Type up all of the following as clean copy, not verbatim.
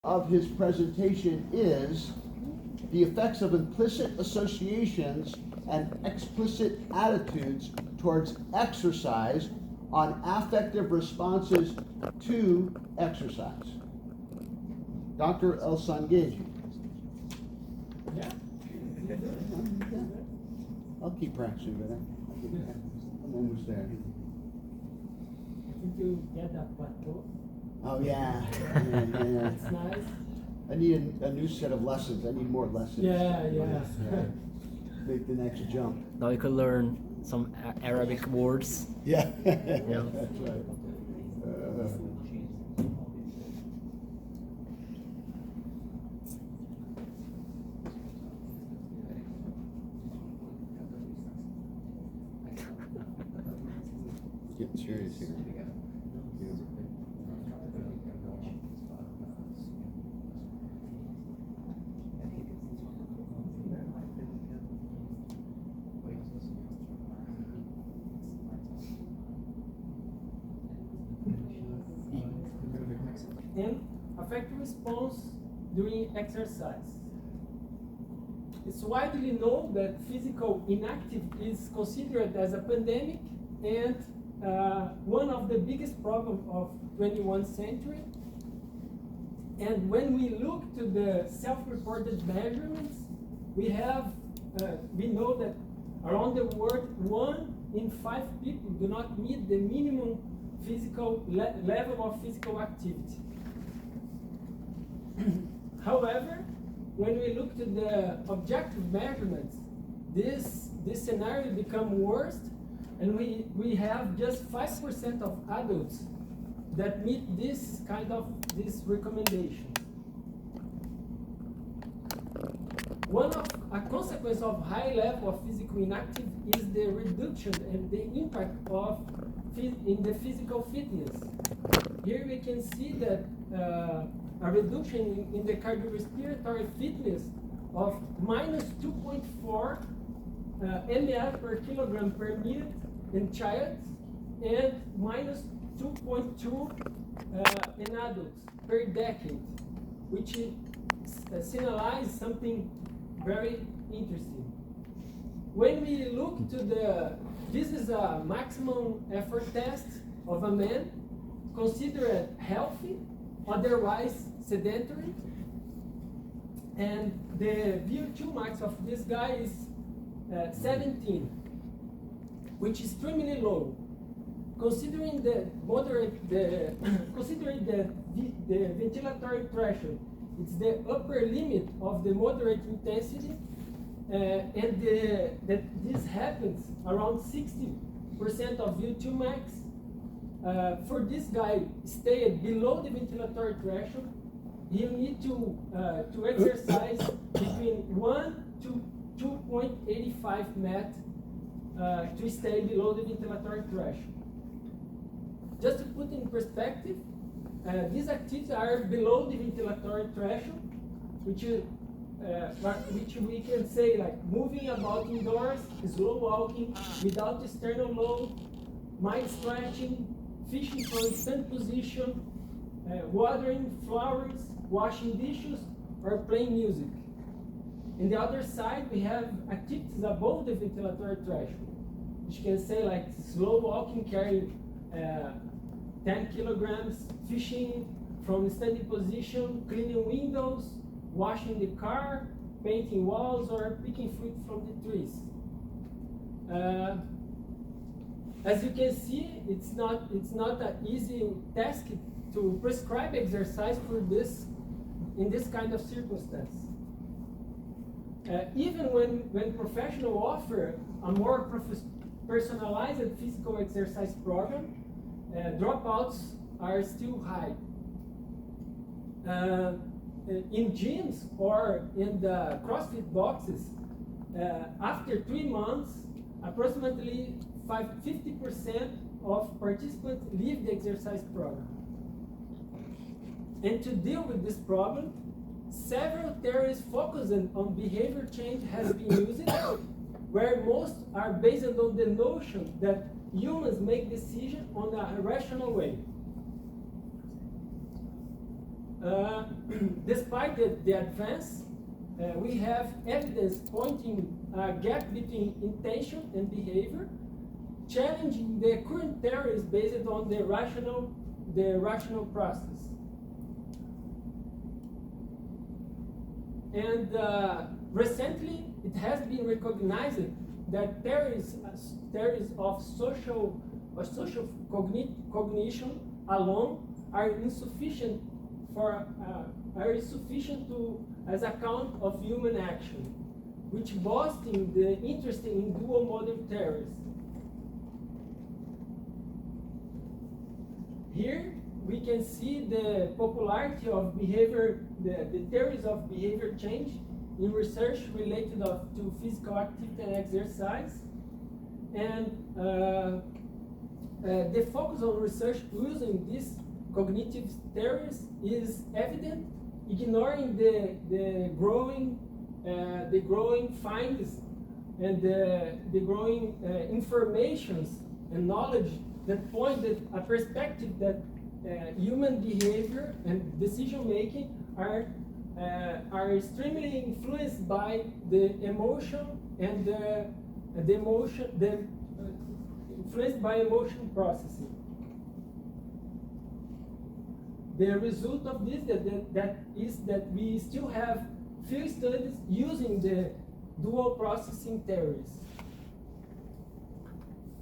of his presentation is the effects of implicit associations and explicit attitudes towards exercise on affective responses to exercise. Dr. El Sangeji. Yeah. I'll keep practicing, but I'm almost there. I think you get that plateau. Oh, yeah. That's nice. I need a new set of lessons. I need more lessons. Yeah. Make the next jump. Now you could learn some Arabic words. Yeah. Yeah. That's right. Getting serious here. And affective response during exercise. It's widely known that physical inactive is considered as a pandemic and one of the biggest problems of 21st century. And when we look to the self-reported measurements, we know that around the world, 1 in 5 people do not meet the minimum physical level of physical activity. However, when we look to the objective measurements, this scenario becomes worse, and we have just 5% of adults that meet this recommendation. A consequence of high level of physical inactive is the reduction and the impact in the physical fitness. Here we can see that a reduction in the cardiorespiratory fitness of minus 2.4 ml per kilogram per minute in child and minus 2.2 in adults per decade, which signalizes something very interesting. When we look to this is a maximum effort test of a man considered healthy, otherwise sedentary, and the VO2 max of this guy is 17, which is extremely low. Considering the ventilatory pressure, it's the upper limit of the moderate intensity, and that this happens around 60% of VO2 max. For this guy, stay below the ventilatory threshold, you need to exercise between 1 to 2.85 MET to stay below the ventilatory threshold. Just to put in perspective, these activities are below the ventilatory threshold, which we can say like moving about indoors, slow walking without external load, mild stretching, fishing from stand position, watering flowers, washing dishes, or playing music. On the other side, we have activities above the ventilatory threshold, which can say like slow walking, carrying 10 kilograms, fishing from standing position, cleaning windows, washing the car, painting walls, or picking fruit from the trees. As you can see, it's not an easy task to prescribe exercise in this kind of circumstance. Even when professionals offer a more personalized physical exercise program, dropouts are still high. In gyms or in the CrossFit boxes, after 3 months, approximately 50% of participants leave the exercise program. And to deal with this problem, several theories focusing on behavior change has been used, where most are based on the notion that humans make decisions on a rational way. despite the advance, we have evidence pointing a gap between intention and behavior, challenging the current theories based on the rational process. And recently, it has been recognized that theories of social cognition alone are insufficient to as account of human action, which boosting the interest in dual model theories. Here we can see the popularity of behavior, the theories of behavior change in research related to physical activity and exercise, and the focus on research using these cognitive theories is evident, ignoring the growing findings and the growing informations and knowledge that pointed a perspective that human behavior and decision making are extremely influenced by the emotion and influenced by emotion processing. The result of this is that we still have few studies using the dual processing theories.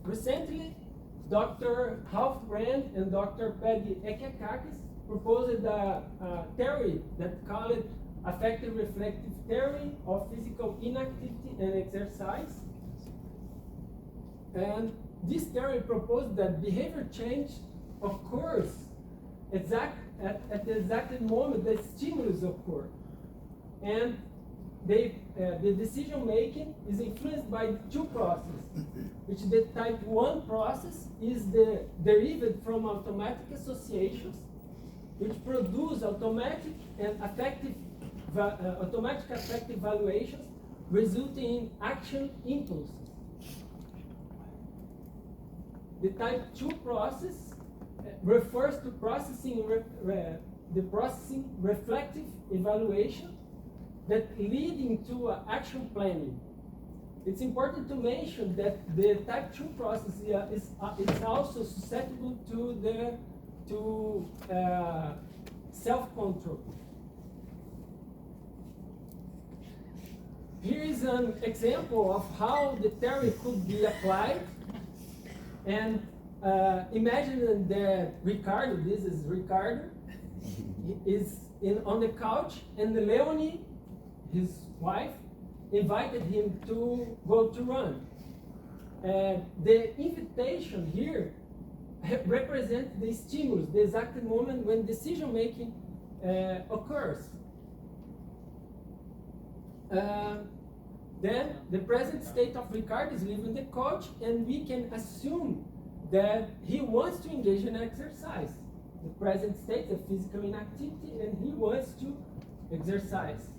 Recently, Dr. Ralph Rand and Dr. Paddy Ekakakis proposed a theory that called it affective reflective theory of physical inactivity and exercise. And this theory proposed that behavior change occurs at the exact moment that stimulus occur. And the decision making is influenced by two processes, which the type 1 process is derived from automatic associations, which produce automatic affective valuations, resulting in action impulses. The type 2 process refers to the processing reflective evaluation that leading to action planning. It's important to mention that the type 2 process is also susceptible to self-control. Here is an example of how the theory could be applied. And imagine that Ricardo, this is Ricardo, is on the couch, and Leonie, his wife, invited him to go to run. The invitation here represents the stimulus, the exact moment when decision making occurs. Then the present state of Ricardo is leaving the couch, and we can assume that he wants to engage in exercise. The present state is physical inactivity, and he wants to exercise.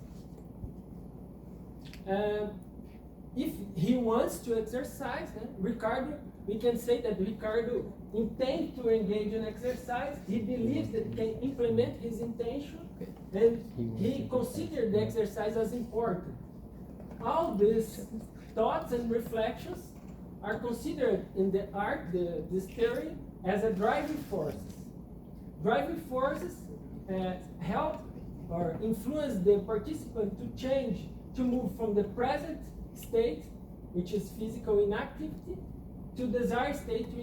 If he wants to exercise, Ricardo, we can say that Ricardo intends to engage in exercise. He believes that he can implement his intention, and he considers the exercise as important. All these thoughts and reflections are considered in the art, this theory, as a driving forces. Driving forces help or influence the participant to move from the present state, which is physical inactivity, to desired state to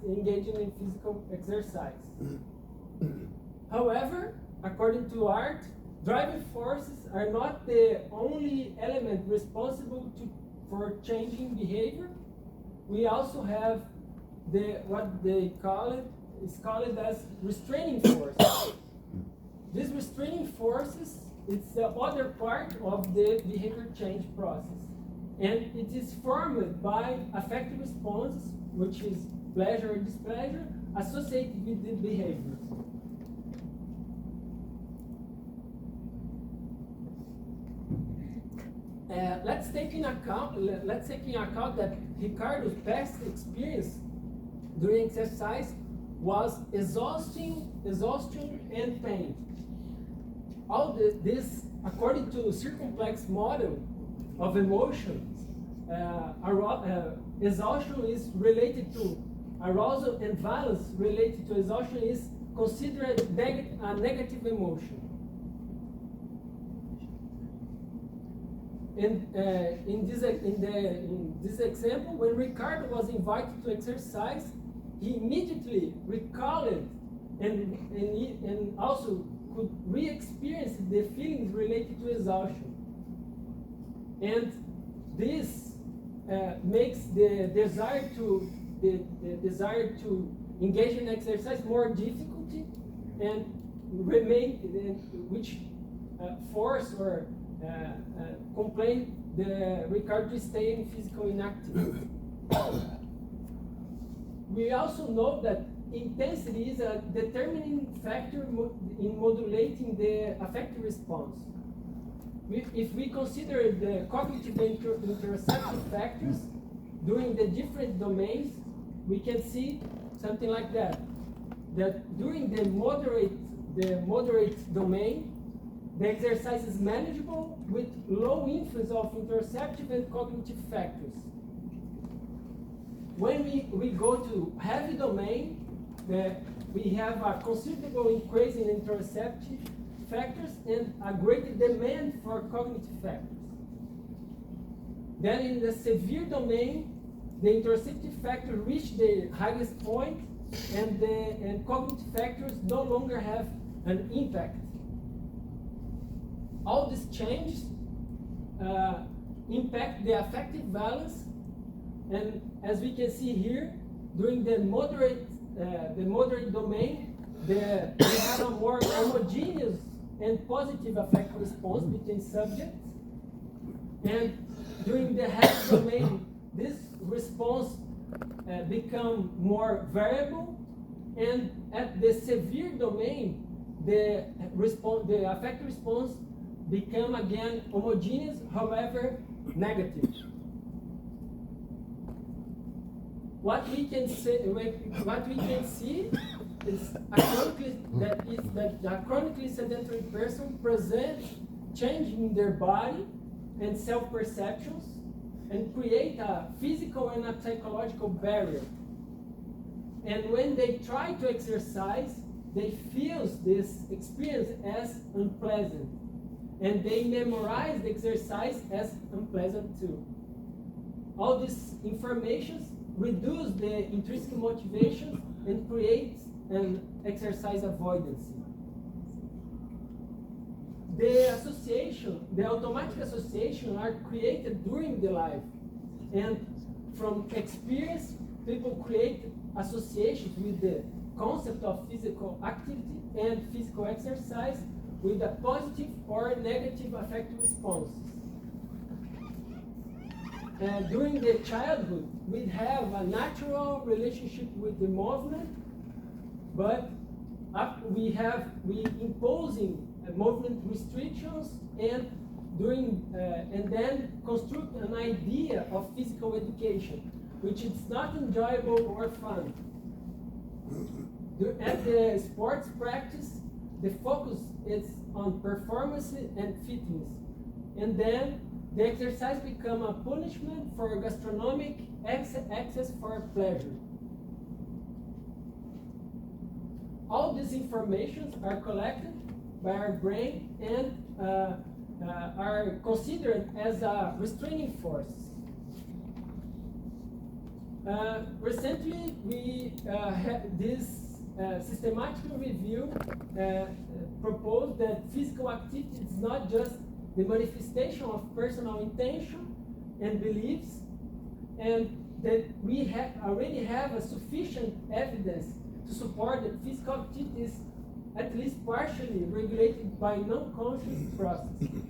engaging in physical exercise. However, according to art, driving forces are not the only element responsible for changing behavior. We also have what they call it as restraining forces. These restraining forces, it's the other part of the behavior change process. And it is formed by affective responses, which is pleasure or displeasure, associated with the behavior. Let's take in account that Ricardo's past experience during exercise was exhaustion and pain. this, according to circumplex model of emotion, exhaustion is related to arousal, and valence related to exhaustion is considered a negative emotion. And in this example, when Ricardo was invited to exercise, he immediately recalled and also could re-experience the feelings related to exhaustion. And this makes the desire to engage in exercise more difficult, and which force or complain the Ricardo to stay in physical inactivity. We also know that intensity is a determining factor in modulating the affective response. If we consider the cognitive and interoceptive factors during the different domains, we can see something like that. That during the moderate domain, the exercise is manageable with low influence of interoceptive and cognitive factors. When we go to heavy domain, we have a considerable increase in interoceptive factors and a greater demand for cognitive factors. Then in the severe domain, the interoceptive factors reach the highest point, and cognitive factors no longer have an impact. All these changes impact the affective valence, and as we can see here, during the moderate domain, we have a more homogeneous and positive affective response between subjects, and during the heavy domain, this response become more variable, and at the severe domain, the affective response become again homogeneous, however negative. What we can see is that a chronically sedentary person presents change in their body and self-perceptions, and create a physical and a psychological barrier. And when they try to exercise, they feel this experience as unpleasant, and they memorize the exercise as unpleasant too. All these informations reduce the intrinsic motivation and create an exercise avoidance. The automatic association are created during the life, and from experience, people create associations with the concept of physical activity and physical exercise with a positive or negative affective responses. During the childhood, we have a natural relationship with the movement, but we imposing movement restrictions and then construct an idea of physical education, which is not enjoyable or fun. At the sports practice, the focus is on performance and fitness, and then the exercise become a punishment for gastronomic access for pleasure. All these informations are collected by our brain and are considered as a restraining force. Recently, we had this systematic review proposed that physical activity is not just the manifestation of personal intention and beliefs, and that we already have a sufficient evidence to support that physical activity is at least partially regulated by non-conscious processes.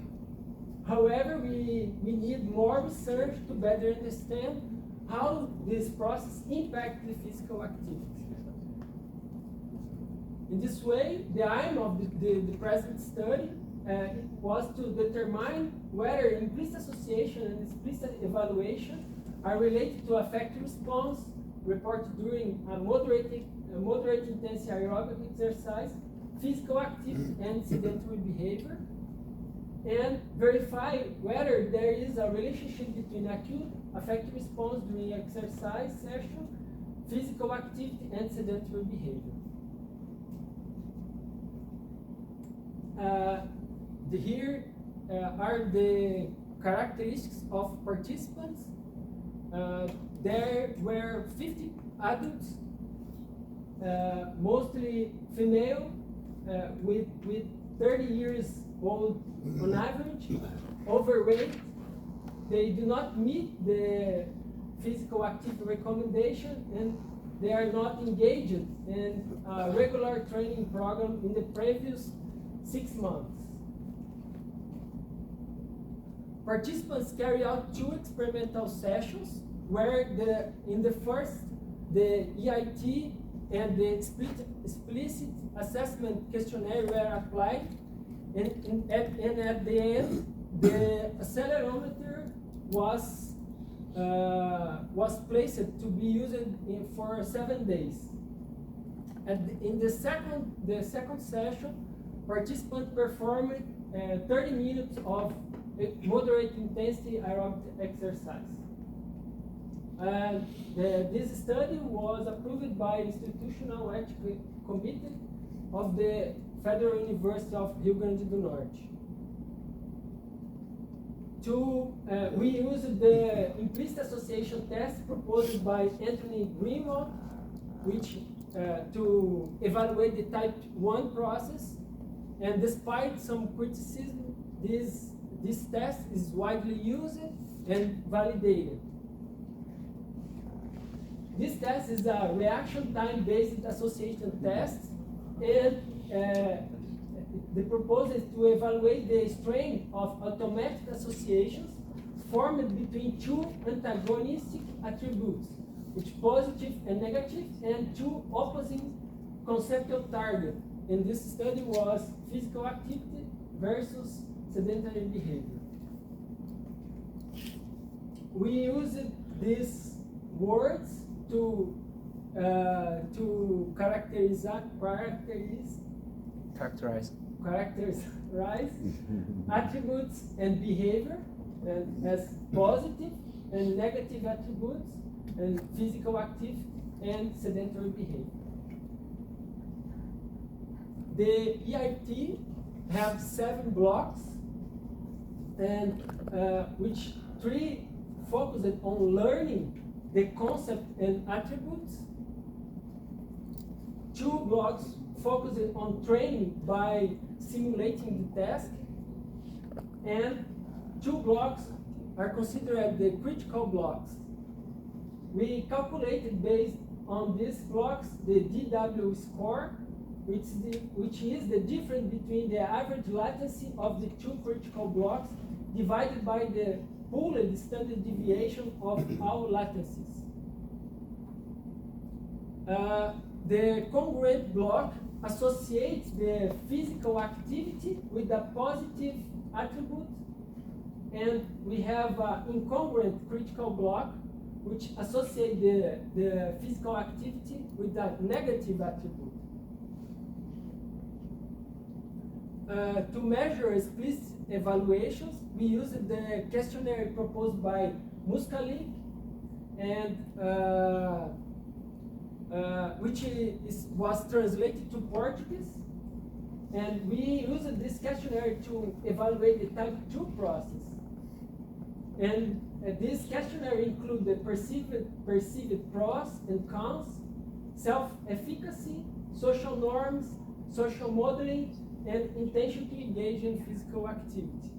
However, we need more research to better understand how this process impacts the physical activity. In this way, the aim of the present study was to determine whether implicit association and explicit evaluation are related to affective response reported during a moderate intensity aerobic exercise physical activity and sedentary behavior, and verify whether there is a relationship between acute affective response during exercise session, physical activity, and sedentary behavior. Here are the characteristics of participants. There were 50 adults, mostly female, with 30 years old on average, overweight. They do not meet the physical activity recommendation, and they are not engaged in a regular training program in the previous 6 months. Participants carry out 2 experimental sessions where in the first, the EIT and the explicit assessment questionnaire were applied, and at the end, the accelerometer was placed to be used for 7 days. In the second session, participants performed 30 minutes of moderate intensity aerobic exercise. This study was approved by Institutional Ethics Committee of the Federal University of Rio Grande do Norte. We used the implicit association test proposed by Anthony Greenwald, which to evaluate the type 1 process, and despite some criticism, this test is widely used and validated. This test is a reaction time-based association test, and the proposal is to evaluate the strength of automatic associations formed between 2 antagonistic attributes, which positive and negative, and 2 opposing conceptual targets. And this study was physical activity versus sedentary behavior. We used these words to characterize attributes and behavior, and as positive and negative attributes, and physical activity and sedentary behavior. The EIT have 7 blocks, and which 3 focused on learning the concept and attributes. 2 blocks focused on training by simulating the task, and 2 blocks are considered the critical blocks. We calculated based on these blocks the DW score, which is the difference between the average latency of the 2 critical blocks divided by the pooled standard deviation of all latencies. The congruent block associates the physical activity with a positive attribute, and we have an incongruent critical block which associates the physical activity with a negative attribute. To measure explicit evaluations, we used the questionnaire proposed by Muscalink, and which was translated to Portuguese, and we used this questionnaire to evaluate the type 2 process. And this questionnaire includes the perceived pros and cons, self-efficacy, social norms, social modeling, and intention to engage in physical activity.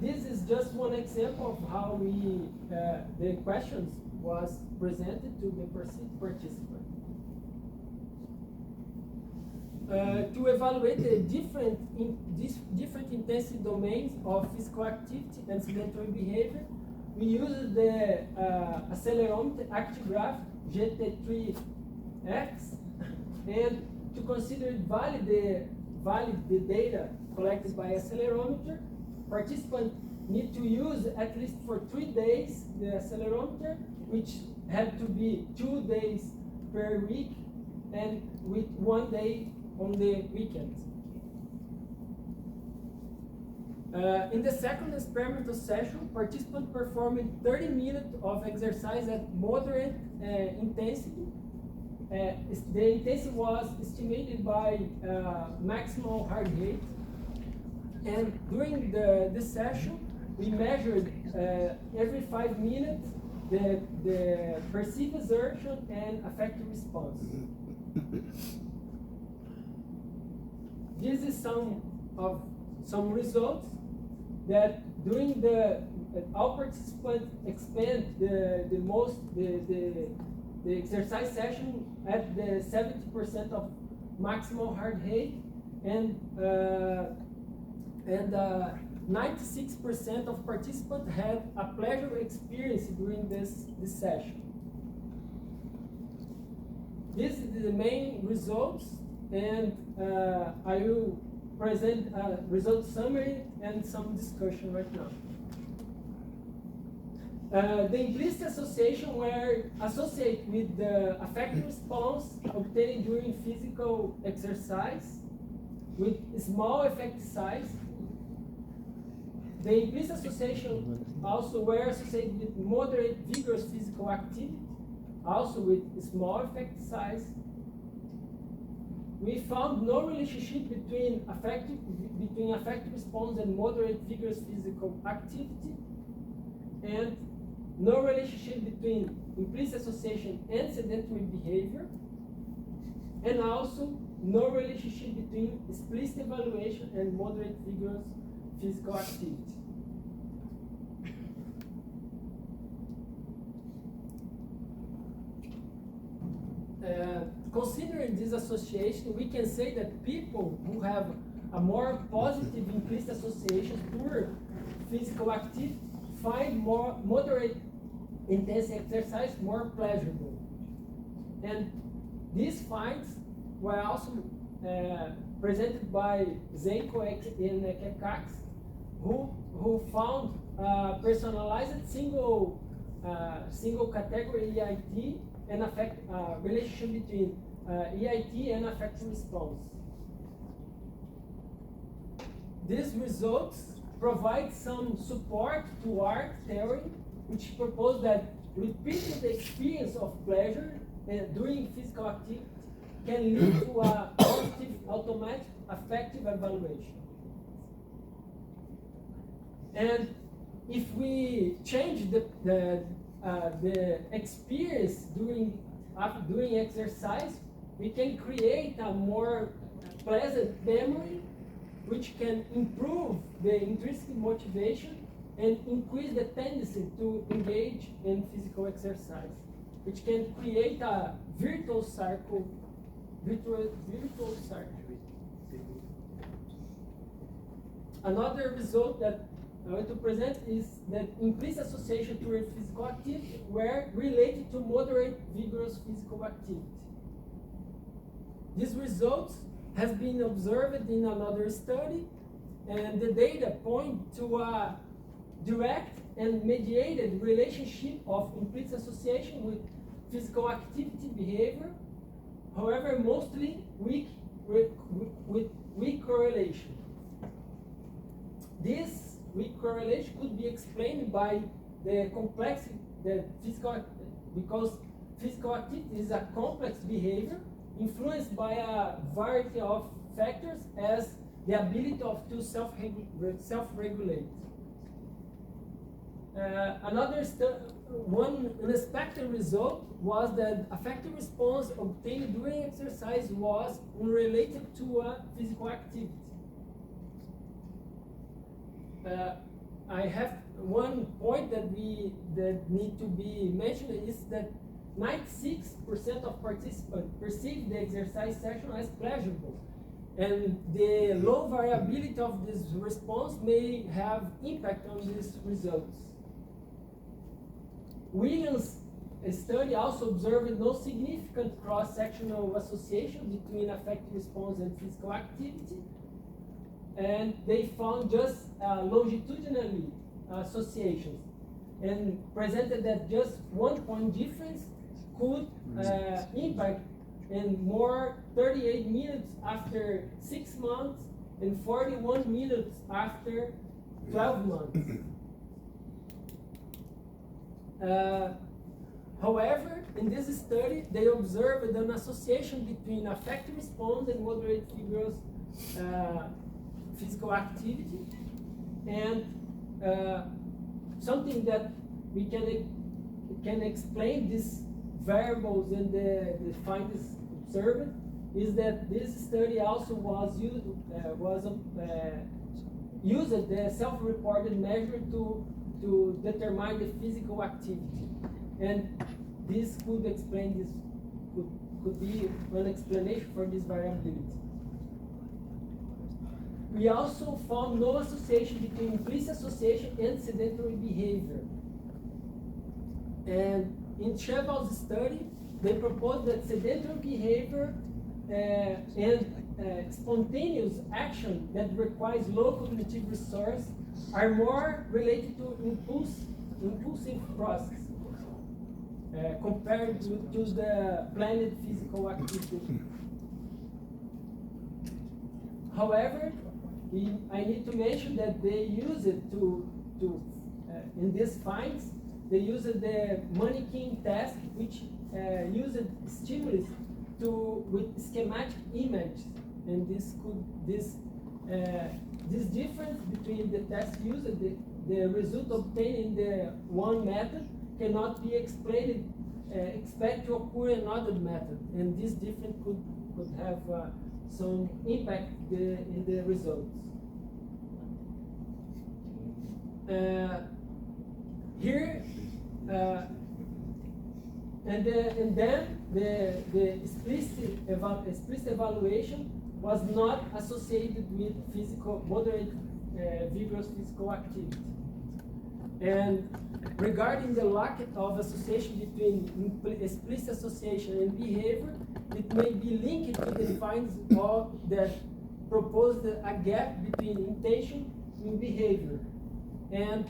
This is just one example of how the questions was presented to the participant. To evaluate the different intensity domains of physical activity and sedentary behavior, we used the accelerometer active graph GT3X, and to consider valid the data collected by accelerometer, participants need to use at least for 3 days the accelerometer, which had to be 2 days per week, and with 1 day on the weekends. In the second experimental session, participants performed 30 minutes of exercise at moderate intensity. The intensity was estimated by maximal heart rate. And during this session, we measured every 5 minutes the perceived exertion and affective response. This is some results that during all participants expand the exercise session at the 70% of maximal heart rate, and 96% of participants had a pleasure experience during this session. This is the main results, and I will present a result summary and some discussion right now. The implicit association were associated with the affective response obtained during physical exercise with small effect size. The implicit association also were associated with moderate vigorous physical activity, also with small effect size. We found no relationship between affective response and moderate vigorous physical activity, and no relationship between implicit association and sedentary behavior, and also no relationship between explicit evaluation and moderate vigorous physical activity. Considering this association, we can say that people who have a more positive implicit association toward physical activity find more moderate intensity exercise more pleasurable. And these finds were also presented by Zenko and Kekax, who found personalized single category EIT and relationship between EIT and affective response. These results provide some support to art theory, which propose that repeated experience of pleasure during physical activity can lead to a positive automatic affective evaluation. And if we change the experience during exercise, we can create a more pleasant memory, which can improve the intrinsic motivation and increase the tendency to engage in physical exercise, which can create a virtual circle. Another result that I want to present is that implicit association during physical activity were related to moderate vigorous physical activity. These results have been observed in another study, and the data point to a direct and mediated relationship of implicit association with physical activity behavior, however mostly with weak correlation. This weak correlation could be explained by the complexity because physical activity is a complex behavior influenced by a variety of factors as the ability to self-regulate. One unexpected result was that affective response obtained during exercise was unrelated to physical activity. I have one point that need to be mentioned is that 96% of participants perceive the exercise session as pleasurable, and the low variability of this response may have impact on these results. Williams' study also observed no significant cross-sectional association between affective response and physical activity, and they found just longitudinally associations, and presented that just 1 point difference could impact and more 38 minutes after 6 months and 41 minutes after 12 months. However, in this study, they observed an association between affective response and moderate vigorous physical activity, and something that we can explain these variables and the findings observed is that this study also was used the self-reported measure to determine the physical activity, and this could explain this could be an explanation for this variability. We also found no association between implicit association and sedentary behavior. And in Cheval's study, they proposed that sedentary behavior and spontaneous action that requires low cognitive resource are more related to impulsive process compared to the planned physical activity. However, I need to mention that they use it in these finds, they used the mannequin test, which used stimulus with schematic images, and this difference between the tests used, the result obtained in the one method cannot be explained, expect to occur in another method, and this difference could have some impact in the results. Here, and then the explicit evaluation was not associated with moderate vigorous physical activity. And regarding the lack of association between explicit association and behavior, it may be linked to the findings that proposed a gap between intention and behavior, and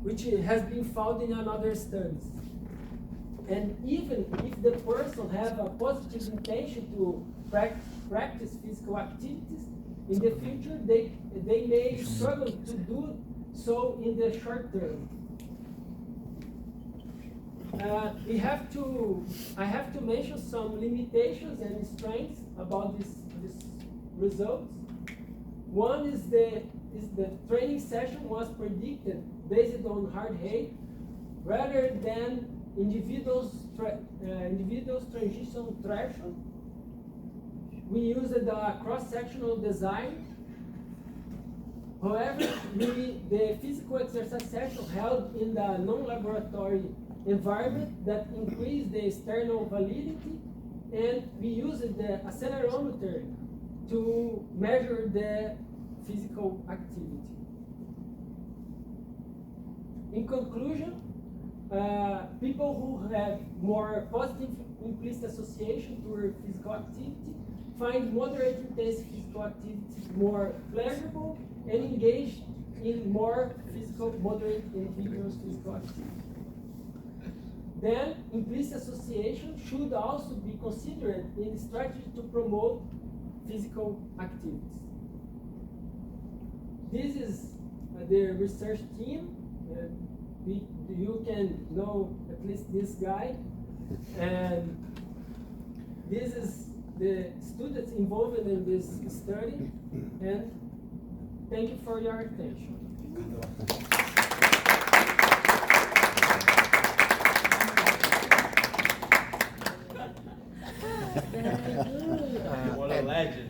which has been found in another studies. And even if the person have a positive intention to practice physical activities, in the future they may struggle to do so in the short term. I have to mention some limitations and strengths about this results. One is the training session was predicted based on heart rate rather than individuals transition threshold. We used a cross-sectional design. However, the physical exercise session held in the non-laboratory environment that increased the external validity, and we used the accelerometer to measure the physical activity. In conclusion, people who have more positive implicit association to physical activity find moderate intense physical activity more pleasurable and engage in more moderate and vigorous physical activity. Then, implicit association should also be considered in strategy to promote physical activities. This is the research team. You can know at least this guy, and this is the students involved in this study, and thank you for your attention. What a legend.